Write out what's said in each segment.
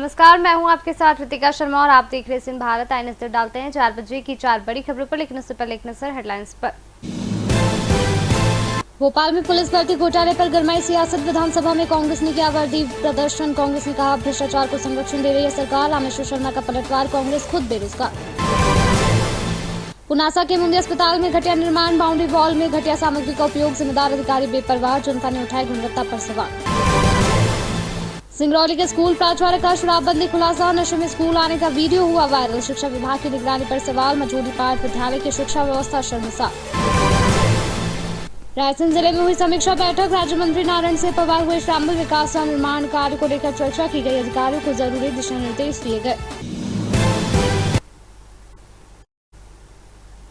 नमस्कार, मैं हूं आपके साथ रितिका शर्मा और आप देख रहे हैं भारत। आइए नजर डालते हैं 4 बजे की 4 बड़ी खबरों पर, लेकिन उससे पहले एक नजर हेडलाइंस पर। भोपाल में पुलिस भर्ती घोटाले पर गरमाई सियासत। विधानसभा में कांग्रेस ने किया वर्दी प्रदर्शन। कांग्रेस ने कहा भ्रष्टाचार को संरक्षण दे रही है सरकार। रामेश्वर शर्मा का पलटवार, कांग्रेस खुद बेरोजगार। पुनासा के मुंदी अस्पताल में घटिया निर्माण, बाउंड्री वॉल में घटिया सामग्री का उपयोग, जिम्मेदार अधिकारी बेपरवाह, जनता ने उठाए गुणवत्ता पर सवाल। सिंगरौली के स्कूल प्राचार्य का शराबबंदी खुलासा, नशे में स्कूल आने का वीडियो हुआ वायरल। शिक्षा विभाग की निगरानी पर सवाल, मझोली पाठ विद्यालय की शिक्षा व्यवस्था शर्मसार। रायसेन जिले में हुई समीक्षा बैठक, राज्य मंत्री नारायण सिंह पवार हुए शामिल। विकास और निर्माण कार्य को लेकर चर्चा की गई, अधिकारियों को जरूरी दिशा निर्देश दिए गए।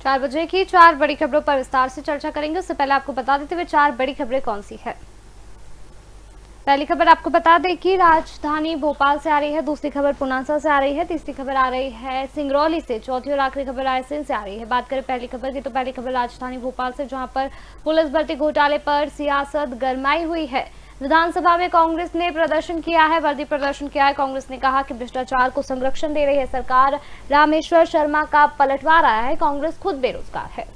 4 बजे की 4 बड़ी खबरों पर विस्तार से चर्चा करेंगे। उससे पहले आपको बता देते हुए 4 बड़ी खबरें कौन सी है। पहली खबर आपको बता दें कि राजधानी भोपाल से आ रही है, दूसरी खबर पुनासा से आ रही है, तीसरी खबर आ रही है सिंगरौली से, चौथी और आखिरी खबर रायसेन से आ रही है। बात करें पहली खबर की तो पहली खबर राजधानी भोपाल से, जहां पर पुलिस भर्ती घोटाले पर सियासत गरमाई हुई है। विधानसभा में कांग्रेस ने प्रदर्शन किया है, वर्दी प्रदर्शन किया है। कांग्रेस ने कहा कि भ्रष्टाचार को संरक्षण दे रही है सरकार। रामेश्वर शर्मा का पलटवार आया है, कांग्रेस खुद बेरोजगार है।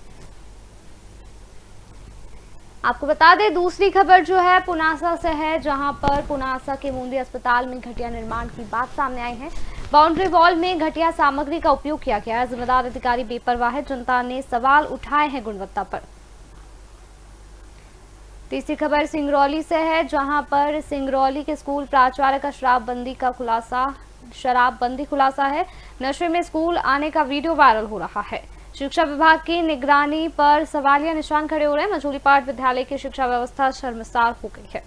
आपको बता दें दूसरी खबर जो है पुनासा से है, जहां पर पुनासा के मुंदी अस्पताल में घटिया निर्माण की बात सामने आई है। बाउंड्री वॉल में घटिया सामग्री का उपयोग किया गया है, जिम्मेदार अधिकारी बेपरवाह है, जनता ने सवाल उठाए हैं गुणवत्ता पर। तीसरी खबर सिंगरौली से है, जहां पर सिंगरौली के स्कूल प्राचार्य का शराबबंदी खुलासा है। नशे में स्कूल आने का वीडियो वायरल हो रहा है। शिक्षा विभाग की निगरानी पर सवालिया निशान खड़े हो रहे हैं। मझोली पाठ विद्यालय की शिक्षा व्यवस्था शर्मसार हो गई है।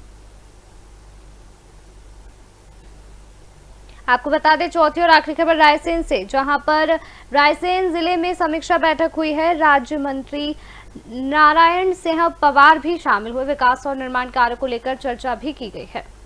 आपको बता दें चौथी और आखिरी खबर रायसेन से, जहां पर रायसेन जिले में समीक्षा बैठक हुई है। राज्य मंत्री नारायण सिंह पवार भी शामिल हुए। विकास और निर्माण कार्य को लेकर चर्चा भी की गई है।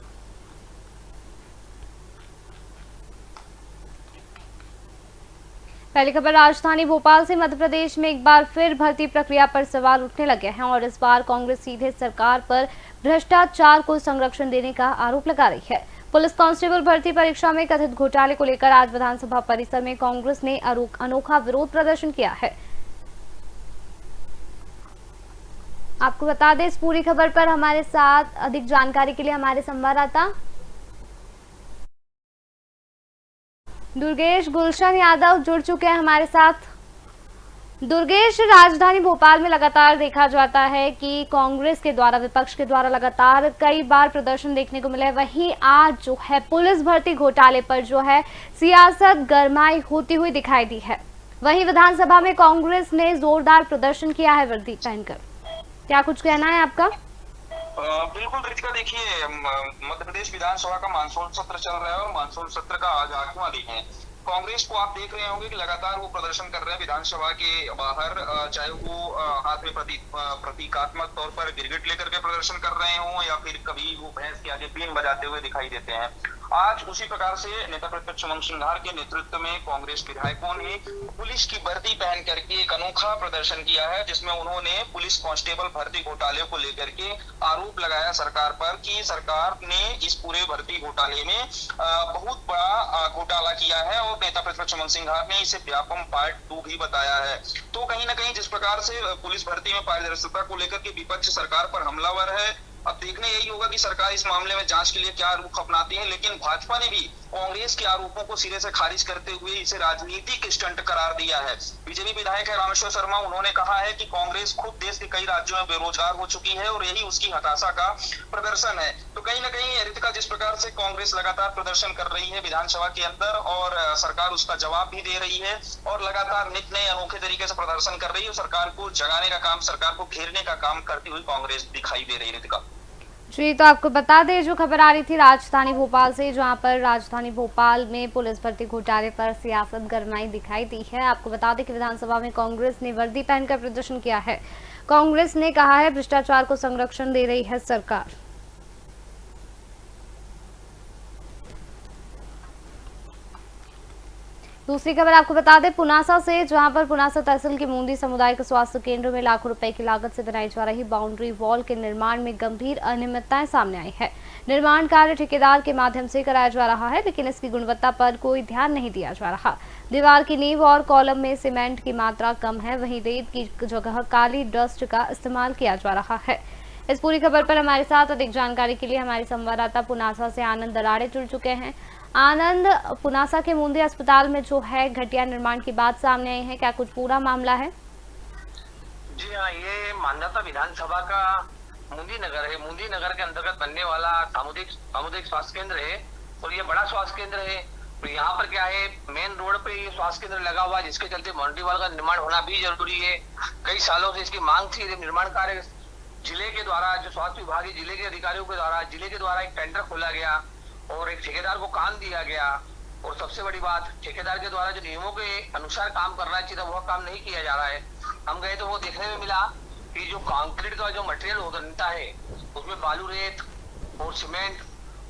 पहली खबर राजधानी भोपाल से, मध्य प्रदेश में एक बार फिर भर्ती प्रक्रिया पर सवाल उठने लगे हैं और इस बार कांग्रेस सीधे सरकार पर भ्रष्टाचार को संरक्षण देने का आरोप लगा रही है। पुलिस कांस्टेबल भर्ती परीक्षा में कथित घोटाले को लेकर आज विधानसभा परिसर में कांग्रेस ने अनोखा विरोध प्रदर्शन किया है। आपको बता दें इस पूरी खबर पर हमारे साथ अधिक जानकारी के लिए हमारे संवाददाता दुर्गेश गुलशन यादव जुड़ चुके हैं हमारे साथ। दुर्गेश, राजधानी भोपाल में लगातार देखा जाता है कि कांग्रेस के द्वारा, विपक्ष के द्वारा लगातार कई बार प्रदर्शन देखने को मिला है। वहीं आज जो है पुलिस भर्ती घोटाले पर जो है सियासत गरमाई होती हुई दिखाई दी है। वहीं विधानसभा में कांग्रेस ने जोरदार प्रदर्शन किया है वर्दी पहनकर। क्या कुछ कहना है आपका? बिल्कुल रितिका, देखिए मध्य प्रदेश विधानसभा का मानसून सत्र चल रहा है और मानसून सत्र का आज 8वां दिन है। कांग्रेस को आप देख रहे होंगे कि लगातार वो प्रदर्शन कर रहे हैं विधानसभा के बाहर, चाहे वो हाथ में प्रतीकात्मक तौर पर गिरगिट लेकर के प्रदर्शन कर रहे हों या फिर कभी वो भैंस के आगे बीन बजाते हुए दिखाई देते हैं। आज उसी प्रकार से नेता प्रतिपक्ष उमंग सिंघार के नेतृत्व में कांग्रेस विधायकों ने पुलिस की वर्दी पहन करके एक अनोखा प्रदर्शन किया है, जिसमें उन्होंने पुलिस कांस्टेबल भर्ती घोटाले को लेकर के आरोप लगाया सरकार पर कि सरकार ने इस पूरे भर्ती घोटाले में बहुत बड़ा घोटाला किया है और नेता प्रतिपक्ष उमंग सिंघार ने इसे व्यापम पार्ट 2 भी बताया है। तो कहीं ना कहीं जिस प्रकार से पुलिस भर्ती में पारदर्शिता को लेकर के विपक्ष सरकार पर हमलावर है, अब देखने यही होगा कि सरकार इस मामले में जांच के लिए क्या रुख अपनाती है। लेकिन भाजपा ने भी कांग्रेस के आरोपों को सिरे से खारिज करते हुए इसे राजनीतिक स्टंट करार दिया है। बीजेपी विधायक है रामेश्वर शर्मा, उन्होंने कहा है कि कांग्रेस खुद देश के कई राज्यों में बेरोजगार हो चुकी है और यही उसकी हताशा का प्रदर्शन है। तो कहीं ना कहीं रितिका, जिस प्रकार से कांग्रेस लगातार प्रदर्शन कर रही है विधानसभा के अंदर और सरकार उसका जवाब भी दे रही है और लगातार नित नए अनोखे तरीके से प्रदर्शन कर रही है, सरकार को जगाने का काम, सरकार को घेरने का काम करती हुई कांग्रेस दिखाई दे रही है। रितिका जी, तो आपको बता दें जो खबर आ रही थी राजधानी भोपाल से, जहां पर राजधानी भोपाल में पुलिस भर्ती घोटाले पर सियासत गरमाई दिखाई दी है। आपको बता दें कि विधानसभा में कांग्रेस ने वर्दी पहनकर प्रदर्शन किया है। कांग्रेस ने कहा है भ्रष्टाचार को संरक्षण दे रही है सरकार। दूसरी खबर आपको बता दें पुनासा से, जहां पर पुनासा तहसील के मूंदी सामुदायिक स्वास्थ्य केंद्र में लाखों रुपए की लागत से बनाई जा रही बाउंड्री वॉल के निर्माण में गंभीर अनियमितताएं सामने आई है। निर्माण कार्य ठेकेदार के माध्यम से कराया जा रहा है, लेकिन इसकी गुणवत्ता पर कोई ध्यान नहीं दिया जा रहा। दीवार की नींव और कॉलम में सीमेंट की मात्रा कम है, वहीं रेत की जगह काली डस्ट का इस्तेमाल किया जा रहा है। इस पूरी खबर पर हमारे साथ अधिक जानकारी के लिए हमारे संवाददाता पुनासा से आनंद दराड़े जुड़ चुके हैं। आनंद, पुनासा के मूंदी अस्पताल में जो है घटिया निर्माण की बात सामने आई है, क्या कुछ पूरा मामला है? जी हाँ, ये मानदाता विधानसभा का मूंदी नगर है। मूंदी नगर के अंतर्गत बनने वाला सामुदायिक स्वास्थ्य केंद्र है और ये बड़ा स्वास्थ्य केंद्र है। तो यहाँ पर क्या है, मेन रोड पे ये स्वास्थ्य केंद्र लगा हुआ है, जिसके चलते बाउंड्री वॉल का निर्माण होना भी जरूरी है। कई सालों से इसकी मांग थी। निर्माण कार्य जिले के द्वारा, जो स्वास्थ्य विभाग है, जिले के अधिकारियों के द्वारा, जिले के द्वारा एक टेंडर खोला गया और एक ठेकेदार को काम दिया गया। और सबसे बड़ी बात, ठेकेदार के द्वारा जो नियमों के अनुसार काम करना चाहिए था, वह काम नहीं किया जा रहा है। हम गए तो वो देखने में मिला कि जो कंक्रीट का जो मटेरियल बनता है, उसमें बालू, रेत और सीमेंट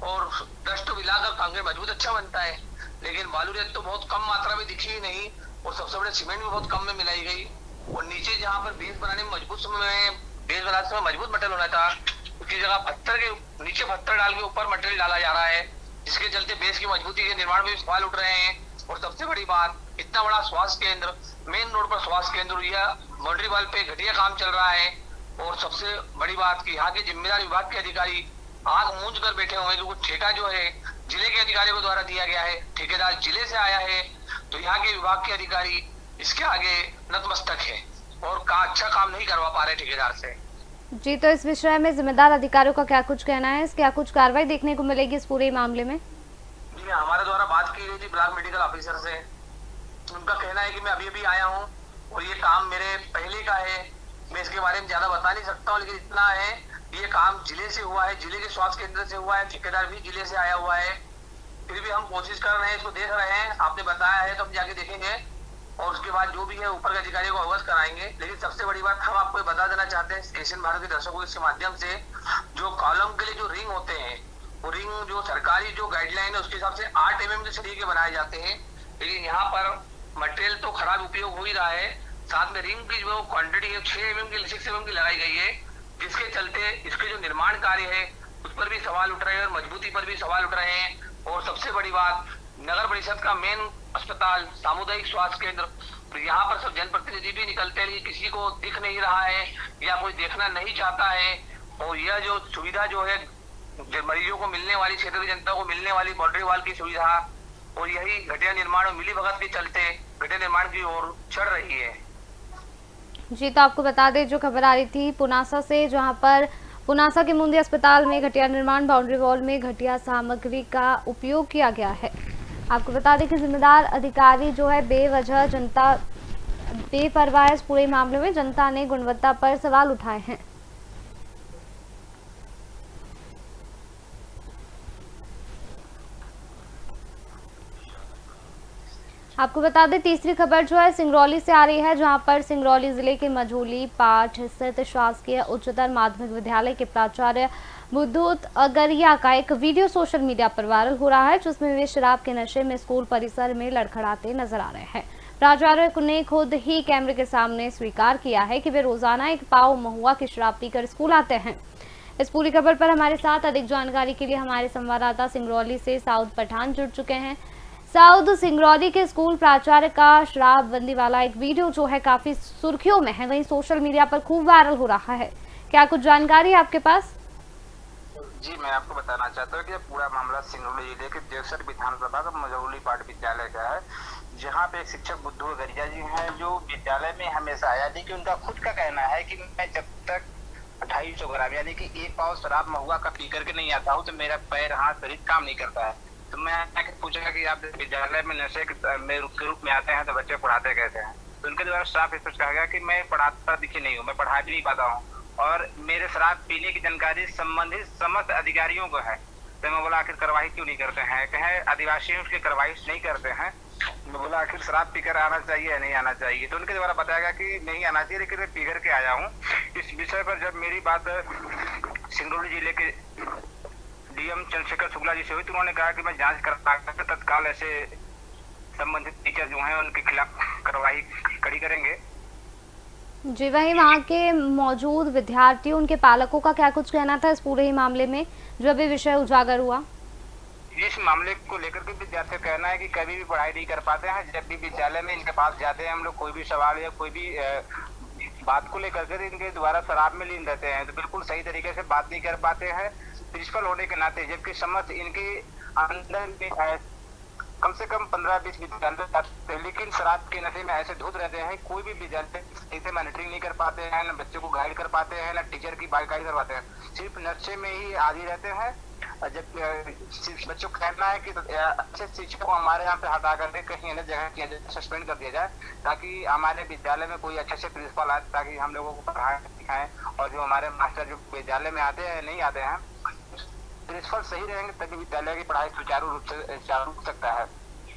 और डस्ट मिलाकर कंक्रीट मजबूत अच्छा बनता है, लेकिन बालू रेत तो बहुत कम मात्रा में दिखी ही नहीं और सबसे बड़े सीमेंट भी बहुत कम में मिलाई गई। और नीचे जहाँ पर बेस बनाने में मजबूत मटेरियल होना था, उसकी जगह पत्थर के नीचे पत्थर डाल के ऊपर मटेरियल डाला जा रहा है, जिसके चलते बेस की मजबूती के निर्माण में सवाल उठ रहे हैं। और सबसे बड़ी बात, इतना बड़ा स्वास्थ्य केंद्र, मेन रोड पर स्वास्थ्य केंद्र, यह बाउंड्री वॉल पे घटिया काम चल रहा है। और सबसे बड़ी बात कि यहाँ के जिम्मेदार विभाग के अधिकारी आंख मूंद कर बैठे हुए हैं, क्योंकि ठेका जो है जिले के अधिकारियों के द्वारा दिया गया है, ठेकेदार जिले से आया है, तो यहाँ के विभाग के अधिकारी इसके आगे नतमस्तक है और अच्छा काम नहीं करवा पा रहे ठेकेदार से। जी, तो इस विषय में जिम्मेदार अधिकारियों का क्या कुछ कहना है? क्या कुछ कार्रवाई देखने को मिलेगी इस पूरे मामले में? जी, हमारे द्वारा बात की गई थी ब्लॉक मेडिकल ऑफिसर से। उनका कहना है कि मैं अभी अभी आया हूँ और ये काम मेरे पहले का है, मैं इसके बारे में ज्यादा बता नहीं सकता हूँ, लेकिन इतना है ये काम जिले से हुआ है, जिले के स्वास्थ्य केंद्र से हुआ है, ठेकेदार भी जिले से आया हुआ है। फिर भी हम कोशिश कर रहे हैं, इसको देख रहे हैं। आपने बताया है तो हम जाके देखेंगे और उसके बाद जो भी है ऊपर के अधिकारियों को अवगत कराएंगे। लेकिन सबसे बड़ी बात हम आपको बता देना चाहते हैं एशियन भारत के दर्शकों के माध्यम से, जो कॉलम के लिए जो रिंग होते हैं, वो रिंग जो सरकारी जो गाइडलाइन है उसके हिसाब से 8 mm के सरिये के बनाए जाते हैं, लेकिन यहाँ पर मटेरियल तो खराब उपयोग हो ही रहा है, साथ में रिंग की जो क्वांटिटी है 6 mm की 6 mm की लगाई गई है, जिसके चलते इसके जो निर्माण कार्य है उस पर भी सवाल उठ रहे हैं और मजबूती पर भी सवाल उठ रहे हैं। और सबसे बड़ी बात, नगर परिषद का मेन अस्पताल, सामुदायिक स्वास्थ्य केंद्र, तो यहाँ पर सब जनप्रतिनिधि भी निकलते हैं, किसी को दिख नहीं रहा है या कोई देखना नहीं चाहता है। और यह जो सुविधा जो है मरीजों को मिलने वाली, क्षेत्र की जनता को मिलने वाली बाउंड्री वॉल की सुविधा, और यही घटिया निर्माण और मिली भगत के चलते घटिया निर्माण की ओर चढ़ रही है। जी, तो आपको बता दें जो खबर आ रही थी पुनासा से, जहां पर पुनासा के मूंदी अस्पताल में घटिया निर्माण, बाउंड्री वॉल में घटिया सामग्री का उपयोग किया गया है। आपको बता दें कि जिम्मेदार अधिकारी जो है बेवजह जनता बेपरवाह इस पूरे मामले में जनता ने गुणवत्ता पर सवाल उठाए हैं। आपको बता दें तीसरी खबर जो है सिंगरौली से आ रही है, जहां पर सिंगरौली जिले के मझोली पाठ स्थित शासकीय उच्चतर माध्यमिक विद्यालय के प्राचार्य बुद्धूत अगरिया का एक वीडियो सोशल मीडिया पर वायरल हो रहा है, जिसमें वे शराब के नशे में स्कूल परिसर में लड़खड़ाते नजर आ रहे हैं। प्राचार्य ने खुद ही कैमरे के सामने स्वीकार किया है कि वे रोजाना एक पाव महुआ की शराब पीकर स्कूल आते हैं। इस पूरी खबर पर हमारे साथ अधिक जानकारी के लिए हमारे संवाददाता सिंगरौली से साउद पठान जुड़ चुके हैं। साउद, सिंगरौली के स्कूल प्राचार्य का शराबबंदी वाला एक वीडियो जो है काफी सुर्खियों में है, वहीं सोशल मीडिया पर खूब वायरल हो रहा है, क्या कुछ जानकारी है आपके पास? जी, मैं आपको बताना चाहता हूँ कि पूरा मामला सिंगरौली जिले के देवसर विधानसभा का मझौली पाठ विद्यालय का है, जहाँ पे एक शिक्षक बुद्धू अगरिया जी हैं, जो विद्यालय में हमेशा आया। देखिए, उनका खुद का कहना है कि मैं जब तक 250 ग्राम यानी कि 1 पाव शराब महुआ का पी करके नहीं आता हूँ तो मेरा पैर, हाथ, शरीर काम नहीं करता है। तो मैं पूछा कि आप विद्यालय में नशे के रूप में आते हैं तो बच्चे पढ़ाते कैसे हैं? तो उनके द्वारा साफ स्पष्ट कहा गया कि मैं पढ़ाता दिखी नहीं हूँ, मैं पढ़ा भी नहीं पाता हूँ और मेरे शराब पीने की जानकारी संबंधित समस्त अधिकारियों को है। तो मैं बोला आखिर कार्रवाई क्यों नहीं करते हैं? कहे आदिवासियों की कार्रवाई नहीं करते हैं। मैं बोला आखिर शराब पीकर आना चाहिए या नहीं आना चाहिए? तो उनके द्वारा बताया गया कि नहीं आना चाहिए, लेकिन मैं पी करके आया हूँ। इस विषय पर जब मेरी बात सिंगरौली जिले के डीएम चंद्रशेखर शुक्ला जी से हुई तो उन्होंने कहा कि मैं जांच करता तत्काल ऐसे संबंधित टीचर जो हैं उनके खिलाफ कार्रवाई कड़ी करेंगे। जी, वहीं वहाँ के मौजूद विद्यार्थियों, उनके पालकों का क्या कुछ कहना था इस पूरे ही मामले में जो अभी विषय उजागर हुआ? इस मामले को लेकर के विद्यार्थियों का कहना है कि कभी भी पढ़ाई नहीं कर पाते हैं। जब भी विद्यालय में इनके पास जाते हैं हम लोग, कोई भी सवाल या कोई भी बात को लेकर के इनके द्वारा शराब में लीन रहते हैं, तो बिल्कुल सही तरीके से बात नहीं कर पाते हैं प्रिंसिपल होने के नाते। जबकि समझ इनके अंदर कम से कम 15-20 विद्यालय जाते हैं, लेकिन शराब के नशे में ऐसे धुत रहते हैं। कोई भी विद्यालय ऐसे मॉनिटरिंग नहीं कर पाते हैं, न बच्चों को गाइड कर पाते हैं, न टीचर की गाइड करवाते हैं, सिर्फ नशे में ही आदी रहते हैं। जब बच्चों का कहना है कि अच्छे शिक्षक को हमारे यहाँ से हटा करके कहीं अन्य जगह किया जाए, सस्पेंड कर दिया जाए, ताकि हमारे विद्यालय में कोई अच्छे से प्रिंसिपल आए, ताकि हम लोगों को पढ़ाएं लिखाएं। और जो हमारे मास्टर जो विद्यालय में आते हैं नहीं आते हैं, प्रिंसिपल सही रहेंगे तभी विद्यालय की पढ़ाई सुचारू रूप से चालू हो सकता है।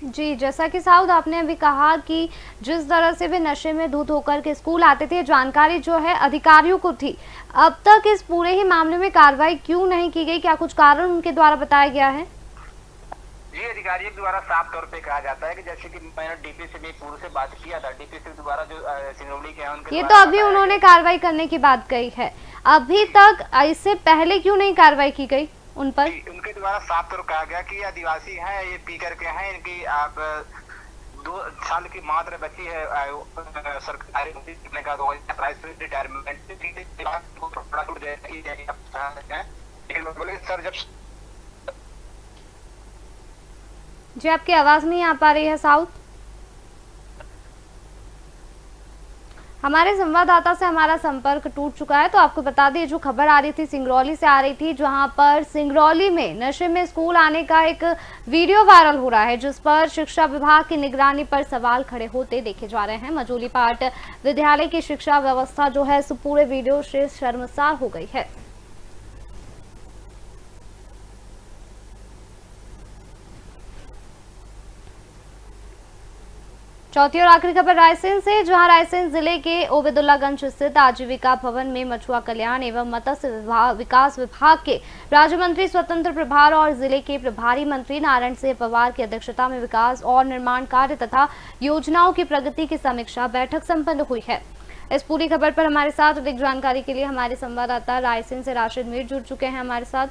जी, जैसा कि साउद आपने अभी कहा कि जिस तरह से वे नशे में धुत होकर के स्कूल आते थे, जानकारी जो है अधिकारियों को थी। अब तक इस पूरे ही मामले में कार्रवाई क्यों नहीं की गई? क्या कुछ कारण उनके द्वारा बताया गया है? जी, अधिकारियों द्वारा साफ तौर पे कहा जाता है कि जैसे कि मैंने डीपी से भी पूर्व से बात किया था, डीपी से द्वारा जो सिंगरौली के हैं उनके ये तो अभी उन्होंने कार्रवाई करने की बात कही है, अभी तक इससे पहले क्यों नहीं कार्रवाई की गई उन पर? उनके द्वारा साफ तौर कहा गया कि आदिवासी हैं, ये पी करके हैं, इनकी आप 2 साल की मात्र बच्ची है सरकारी नौकरी का, तो रिटायरमेंट बोले सर जब जी, आपकी आवाज नहीं आ पा रही है साउथ। हमारे संवाददाता से हमारा संपर्क टूट चुका है, तो आपको बता दें जो खबर आ रही थी सिंगरौली से आ रही थी, जहां पर सिंगरौली में नशे में स्कूल आने का एक वीडियो वायरल हो रहा है, जिस पर शिक्षा विभाग की निगरानी पर सवाल खड़े होते देखे जा रहे हैं। मजूलीपाट विद्यालय की शिक्षा व्यवस्था जो है इस पूरे वीडियो से शर्मसार हो गई है। चौथी और आखिरी खबर रायसेन से, जहां रायसेन जिले के ओबेदुल्लागंज स्थित आजीविका भवन में मछुआ कल्याण एवं मत्स्य विकास विभाग के राज्य मंत्री स्वतंत्र प्रभार और जिले के प्रभारी मंत्री नारायण सिंह पवार की अध्यक्षता में विकास और निर्माण कार्य तथा योजनाओं की प्रगति की समीक्षा बैठक संपन्न हुई है। इस पूरी खबर पर हमारे साथ अधिक जानकारी के लिए हमारे संवाददाता रायसेन से राशिद मीर जुड़ चुके हैं हमारे साथ।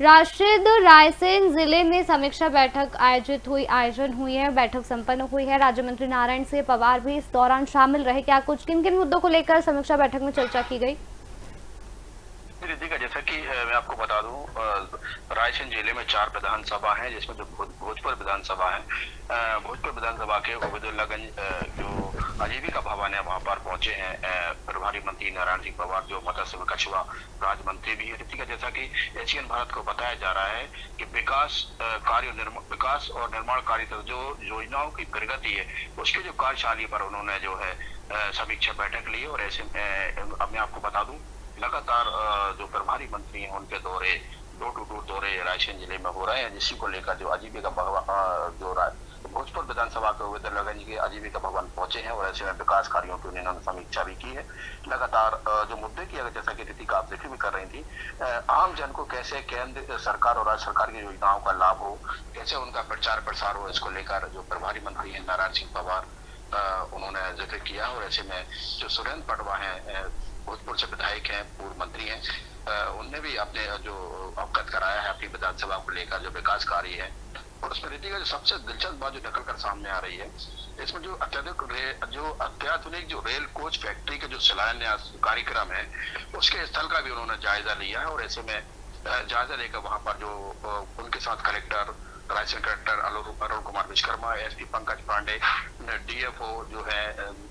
राशिद, रायसेन जिले में समीक्षा बैठक आयोजन हुई है, बैठक संपन्न हुई है, राज्य मंत्री नारायण सिंह पवार भी इस दौरान शामिल रहे। क्या कुछ किन मुद्दों को लेकर समीक्षा बैठक में चर्चा की गई? रितिका, जैसा कि मैं आपको बता दूं, रायसेन जिले में 4 विधानसभा हैं, जिसमें भोजपुर विधानसभा है। भोजपुर विधानसभा के ओबेदुल्लागंज जो आजीविका भवन है वहां पर पहुंचे हैं प्रभारी मंत्री नारायण सिंह पवार, जो मत्स्य कछुआ राज्य मंत्री भी है। रितिका, जैसा कि एशियन भारत को बताया जा रहा है कि विकास और निर्माण कार्य जो योजनाओं की प्रगति है उसकी जो कार्यशाली पर उन्होंने जो है समीक्षा बैठक ली। और ऐसे में अब मैं आपको बता दूं, लगातार जो प्रभारी मंत्री हैं उनके दौरे, डोर टू डोर दौरे रायसेन जिले में हो रहे हैं, जिसी को लेकर जो आजीविका भवन जो भोजपुर विधानसभा के ओबेदुल्लागंज के आजीविका भवन पहुंचे हैं और ऐसे में विकास कार्यों की उन्होंने समीक्षा भी की है। लगातार जो मुद्दे की, जैसा कि रितिका आप जिक्र भी कर रही थी, आम जन को कैसे केंद्र सरकार और राज्य सरकार की योजनाओं का लाभ हो, कैसे उनका प्रचार प्रसार हो, इसको लेकर जो प्रभारी मंत्री है नारायण सिंह पवार उन्होंने जिक्र किया। और ऐसे में जो सुरेंद्र पटवा है, भोजपुर से विधायक हैं, पूर्व मंत्री हैं, उनने भी अपने जो अवगत कराया है अपनी विधानसभा को लेकर जो विकास कार्य है। और उसमें रीति का जो सबसे दिलचस्प बात जो निकल कर सामने आ रही है, इसमें जो अत्याधुनिक जो रेल कोच फैक्ट्री के जो शिलान्यास कार्यक्रम है उसके स्थल का भी उन्होंने जायजा लिया है। और ऐसे में जायजा लेकर वहां पर जो उनके साथ collector, Raisen collector Arun Kumar Vishwakarma, SP Pankaj Pande, DFO जो है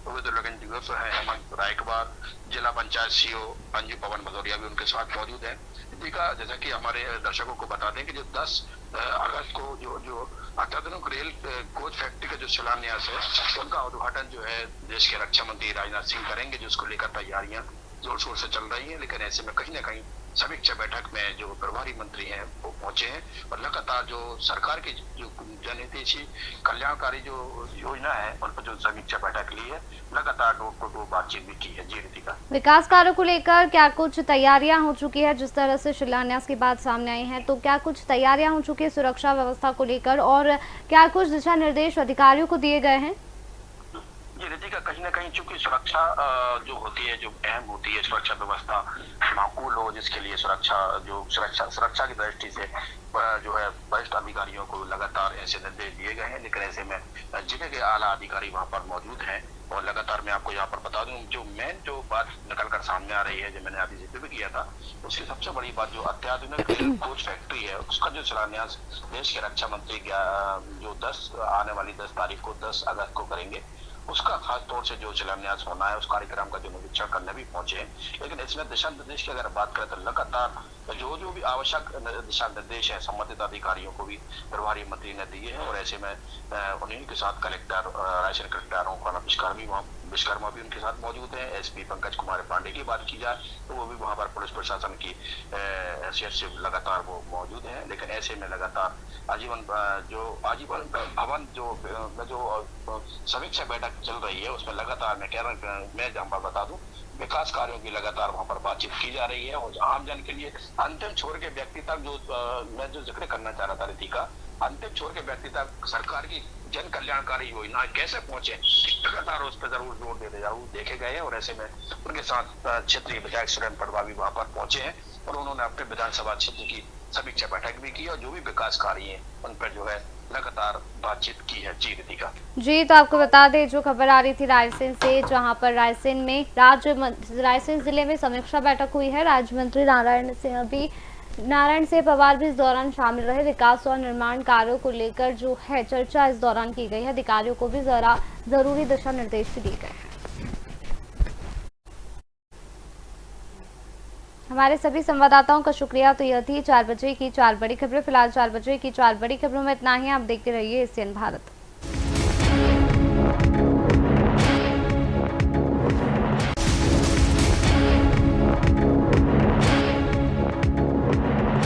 ओबेदुल्लागंज डीएफओ है हेमंत रायकवार, जिला पंचायत सीओ अंजू पवन भदौरिया भी उनके साथ मौजूद है। जैसा कि हमारे दर्शकों को बता दें कि जो 10 अगस्त को जो अत्याधुनिक रेल कोच फैक्ट्री का जो शिलान्यास है उनका उद्घाटन जो है देश के रक्षा मंत्री राजनाथ सिंह करेंगे, जिसको लेकर तैयारियां जोर शोर से चल रही है, लेकिन ऐसे में कहीं ना कहीं समीक्षा बैठक में जो प्रभारी मंत्री हैं वो पहुंचे हैं और लगातार जो सरकार की जो जनहितैषी कल्याणकारी जो योजना है उन पर जो समीक्षा बैठक ली है, लगातार डोर टू डोर बातचीत भी की है। जी रितिका, विकास कार्यों को लेकर क्या कुछ तैयारियां हो चुकी है? जिस तरह से शिलान्यास की बात सामने आई है, तो क्या कुछ तैयारियां हो चुकी है सुरक्षा व्यवस्था को लेकर, और क्या कुछ दिशा निर्देश अधिकारियों को दिए गए हैं? ये रितिका, कहीं ना कहीं चूंकि सुरक्षा जो होती है, जो अहम होती है, सुरक्षा व्यवस्था माकूल हो, जिसके लिए सुरक्षा की दृष्टि से जो है वरिष्ठ अधिकारियों को लगातार ऐसे निर्देश दिए गए हैं। लेकिन ऐसे में जिले के आला अधिकारी वहां पर मौजूद हैं और लगातार मैं आपको यहाँ पर बता दूं, जो मेन जो बात निकल कर सामने आ रही है, जो मैंने अभी जिक्र भी किया था, उसकी सबसे बड़ी बात जो अत्याधुनिक कोच फैक्ट्री है उसका जो शिलान्यास देश के रक्षा मंत्री जो आने वाली 10 तारीख को 10 अगस्त को करेंगे, उसका खास तौर से जो शिलान्यास होना है उस कार्यक्रम का जो निरीक्षण करने भी पहुंचे हैं। लेकिन इसमें दिशा निर्देश की अगर बात करें तो लगातार जो भी आवश्यक दिशा निर्देश है संबंधित अधिकारियों को भी प्रभारी मंत्री ने दिए हैं और ऐसे में उन्हीं के साथ कलेक्टर, रायसेन कलेक्टरों का विश्वकर्मा भी उनके साथ मौजूद है। एसपी पंकज कुमार पांडे की बात की जाए तो वो भी वहां पर पुलिस प्रशासन की हैसियत से लगातार वो मौजूद है। लेकिन ऐसे में लगातार आजीवन भवन जो समीक्षा बैठक चल रही है उसमें लगातार मैं जहाँ बता दूं, विकास कार्यों की लगातार वहां पर बातचीत की जा रही है और आम जन के लिए अंतिम छोर के व्यक्ति तक मैं जो जिक्र करना चाह रहा था रितिका, अंतिम छोर के व्यक्ति तक सरकार की जन कल्याणकारी योजना कैसे पहुंचे, लगातार उस पर जरूर जोर देखे गए हैं और ऐसे में उनके साथ क्षेत्रीय विधायक सुरेंद्र पटवा भी वहां पर पहुंचे हैं और उन्होंने अपने विधानसभा क्षेत्र की समीक्षा बैठक भी की और जो भी विकास कार्य है उन पर जो है लगातार बातचीत की है। जी रितिका जी, तो आपको बता दें जो खबर आ रही थी रायसेन से, जहां पर रायसेन जिले में समीक्षा बैठक हुई है। राज्य मंत्री नारायण सिंह पवार भी इस दौरान शामिल रहे। विकास और निर्माण कार्यों को लेकर जो है चर्चा इस दौरान की गई है। अधिकारियों को भी जरूरी दिशा निर्देश भी दिए गए हैं। हमारे सभी संवाददाताओं का शुक्रिया। तो यह थी 4 बजे की 4 बड़ी खबरें। फिलहाल 4 बजे की 4 बड़ी खबरों में इतना ही। आप देखते रहिए एशियन भारत।